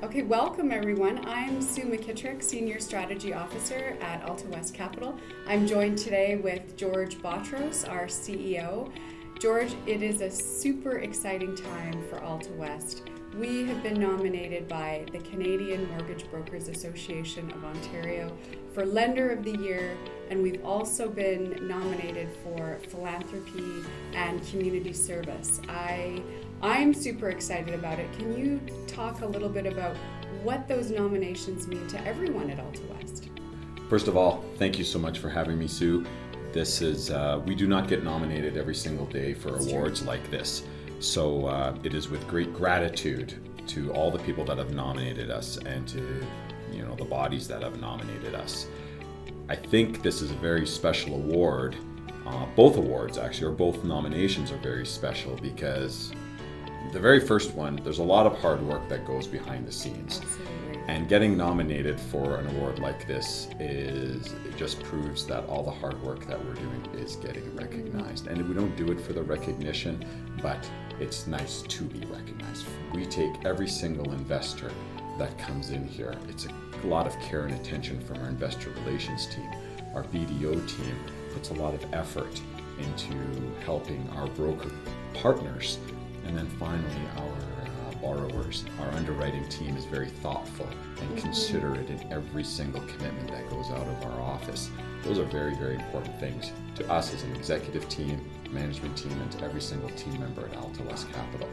Okay, welcome everyone. I'm Sue McKittrick, Senior Strategy Officer at Alta West Capital. I'm joined today with George Botros, our CEO. George, it is a super exciting time for Alta West. We have been nominated by the Canadian Mortgage Brokers Association of Ontario for Lender of the Year, and we've also been nominated for Philanthropy and Community Service. I'm super excited about it. Can you talk a little bit about what those nominations mean to everyone at Alta West? First of all, thank you so much for having me, Sue. This is, we do not get nominated every single day for That's awards true. like this. So it is with great gratitude to all the people that have nominated us and to, the bodies that have nominated us. I think this is a very special award. Both awards actually, or both nominations are very special because the very first one, there's a lot of hard work that goes behind the scenes. Absolutely. And getting nominated for an award like this it just proves that all the hard work that we're doing is getting recognized. And we don't do it for the recognition, but it's nice to be recognized. We take every single investor that comes in here. It's a lot of care and attention from our investor relations team. Our BDO team puts a lot of effort into helping our broker partners. And then finally, our borrowers. Our underwriting team is very thoughtful and considerate in every single commitment that goes out of our office. Those are very, very important things to us as an executive team, management team, and to every single team member at Alta West Capital.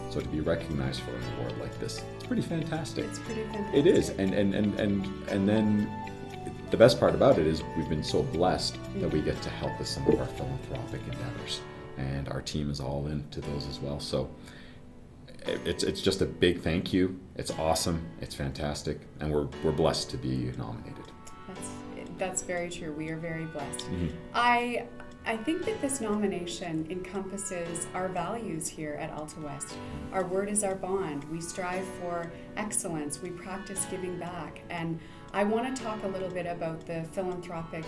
So to be recognized for an award like this, it's pretty fantastic. It's pretty fantastic. It is, and then the best part about it is we've been so blessed that we get to help with some of our philanthropic endeavors. And our team is all into those as well. So it's just a big thank you. It's awesome. It's fantastic, and we're blessed to be nominated. That's very true. We are very blessed. Mm-hmm. I think that this nomination encompasses our values here at Alta West. Our word is our bond. We strive for excellence. We practice giving back. And I want to talk a little bit about the philanthropic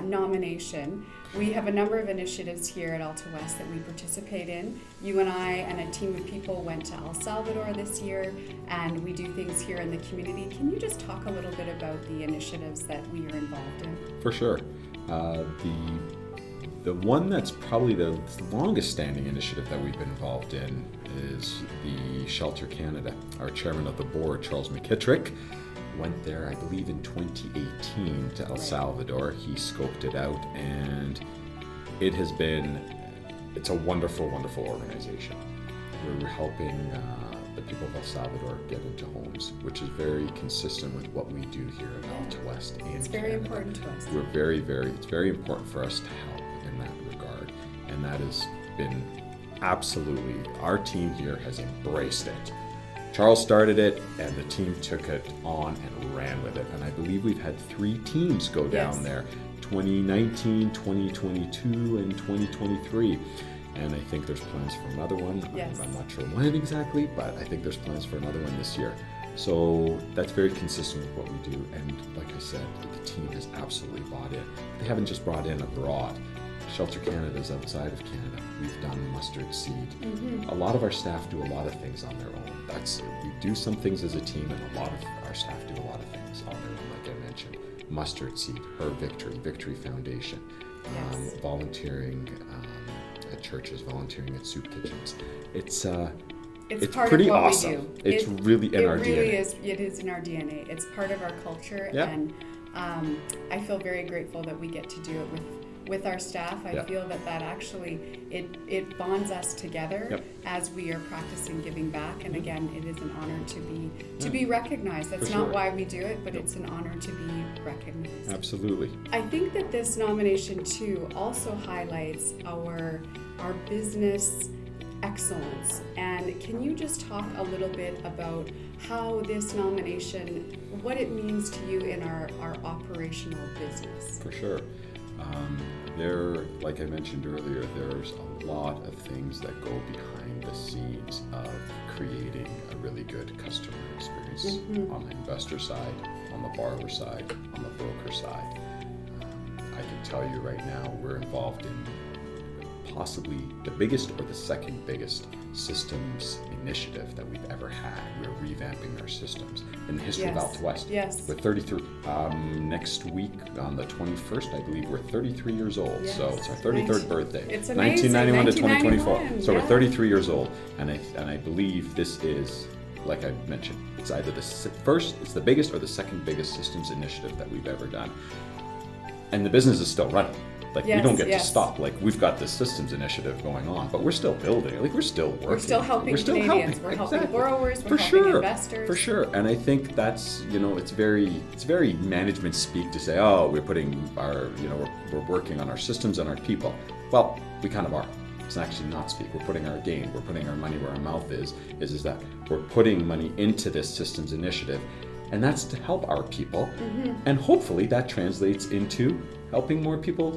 nomination. We have a number of initiatives here at Alta West that we participate in. You and I and a team of people went to El Salvador this year, and we do things here in the community. Can you just talk a little bit about the initiatives that we are involved in? For sure. The one that's probably the longest standing initiative that we've been involved in is the Shelter Canada. Our chairman of the board, Charles McKittrick, went there, I believe, in 2018 to El Salvador. He scoped it out, and it's a wonderful, wonderful organization. We're helping the people of El Salvador get into homes, which is very consistent with what we do here at Alta West in Canada. It's very important to us. It's very important for us to help in that regard, and that has been absolutely, our team here has embraced it. Charles started it, and the team took it on and ran with it. And I believe we've had 3 teams go down there, 2019, 2022, and 2023. And I think there's plans for another one. Yes. I'm not sure when exactly, but I think there's plans for another one this year. So that's very consistent with what we do. And like I said, the team has absolutely bought in. They haven't just brought in abroad. Shelter Canada is outside of Canada. We've done mustard seed. Mm-hmm. A lot of our staff do a lot of things on their own. We do some things as a team, and a lot of our staff do a lot of things on their own, like I mentioned. Mustard seed, Her Victory Foundation, Yes. volunteering at churches, volunteering at soup kitchens. It's part pretty of what awesome. we do. It's really in our DNA. It is in our DNA. It's part of our culture, Yeah. and I feel very grateful that we get to do it with our staff. I feel that actually it bonds us together as we are practicing giving back. And again, it is an honor to be recognized. That's not why we do it, but it's an honor to be recognized. Absolutely. I think that this nomination too also highlights our business excellence. And can you just talk a little bit about how this nomination, what it means to you in our operational business? For sure. Like I mentioned earlier, there's a lot of things that go behind the scenes of creating a really good customer experience on the investor side, on the borrower side, on the broker side. I can tell you right now, we're involved in possibly the biggest or the second biggest systems initiative that we've ever had. We're revamping our systems in the history of Yes. Alta West. Yes. We're 33. Next week on the 21st, I believe we're 33 years old. Yes. So it's our 33rd birthday. It's amazing. 1991 to 2024. 1991, So yeah. we're 33 years old, and I believe this is, like I mentioned, it's either it's the biggest or the second biggest systems initiative that we've ever done. And the business is still running. Like we Yes, don't get yes. to stop. Like we've got this systems initiative going on, but we're still building. Like we're still working. We're still helping Canadians. We're helping borrowers. We're helping investors. For sure. And I think that's, it's very management speak to say, oh, we're putting our, we're working on our systems and our people. Well, we kind of are. It's actually not speak. We're putting our money where our mouth is that we're putting money into this systems initiative, and that's to help our people. Mm-hmm. And hopefully that translates into helping more people,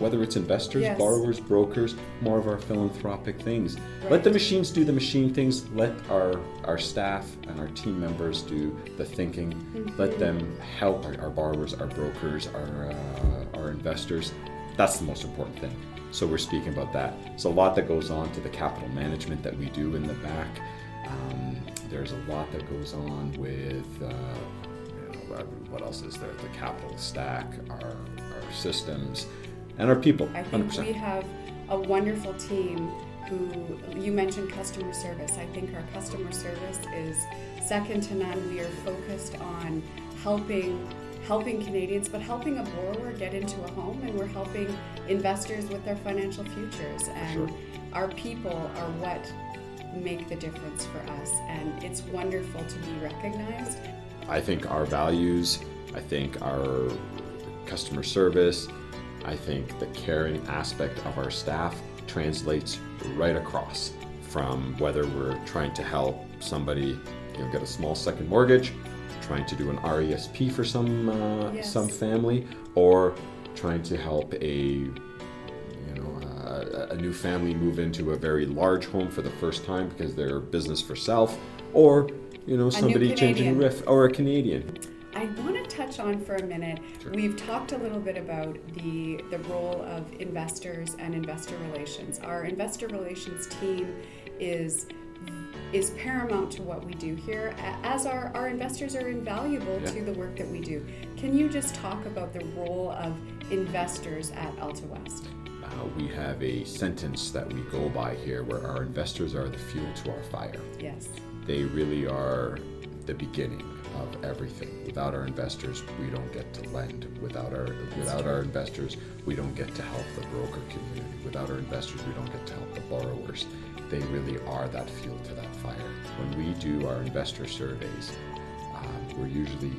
whether it's investors, Yes. borrowers, brokers, more of our philanthropic things. Right. Let the machines do the machine things. Let our staff and our team members do the thinking. Mm-hmm. Let them help our borrowers, our brokers, our investors. That's the most important thing. So we're speaking about that. There's a lot that goes on to the capital management that we do in the back. There's a lot that goes on with, what else is there? The capital stack, our systems, and our people. I think 100%. we have a wonderful team who, you mentioned customer service. I think our customer service is second to none. We are focused on helping Canadians, but helping a borrower get into a home, and we're helping investors with their financial futures. And Sure. our people are what make the difference for us, and it's wonderful to be recognized. I think our values, I think our customer service, I think the caring aspect of our staff translates right across from whether we're trying to help somebody get a small second mortgage, trying to do an RESP for Yes. some family, or trying to help a new family move into a very large home for the first time because they're business for self, or somebody changing a roof, or a Canadian. I want to touch on for a minute. Sure. We've talked a little bit about the role of investors and investor relations. Our investor relations team is paramount to what we do here, as our investors are invaluable to the work that we do. Can you just talk about the role of investors at Alta West? We have a sentence that we go by here where our investors are the fuel to our fire. Yes. They really are the beginning of everything. Without our investors, we don't get to lend. Without our investors, we don't get to help the broker community. Without our investors, we don't get to help the borrowers. They really are that fuel to that fire. When we do our investor surveys, we're usually,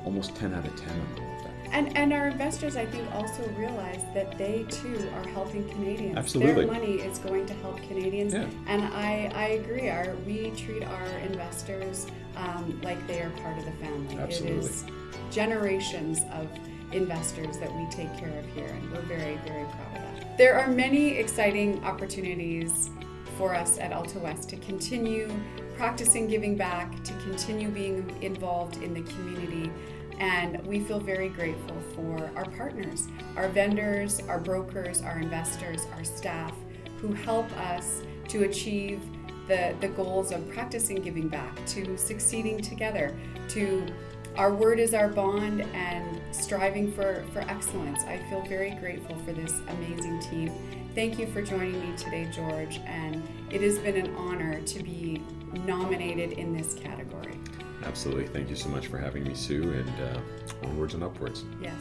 almost 10 out of 10 on all of that. And our investors, I think, also realize that they too are helping Canadians. Absolutely. Their money is going to help Canadians. Yeah. And I agree. We treat our investors like they are part of the family. Absolutely. It is generations of investors that we take care of here, and we're very, very proud of that. There are many exciting opportunities for us at Alta West to continue practicing giving back, to continue being involved in the community. And we feel very grateful for our partners, our vendors, our brokers, our investors, our staff, who help us to achieve the goals of practicing giving back, to succeeding together, to our word is our bond, and striving for excellence. I feel very grateful for this amazing team. Thank you for joining me today, George, and it has been an honor to be nominated in this category. Absolutely. Thank you so much for having me, Sue, and onwards and upwards. Yes.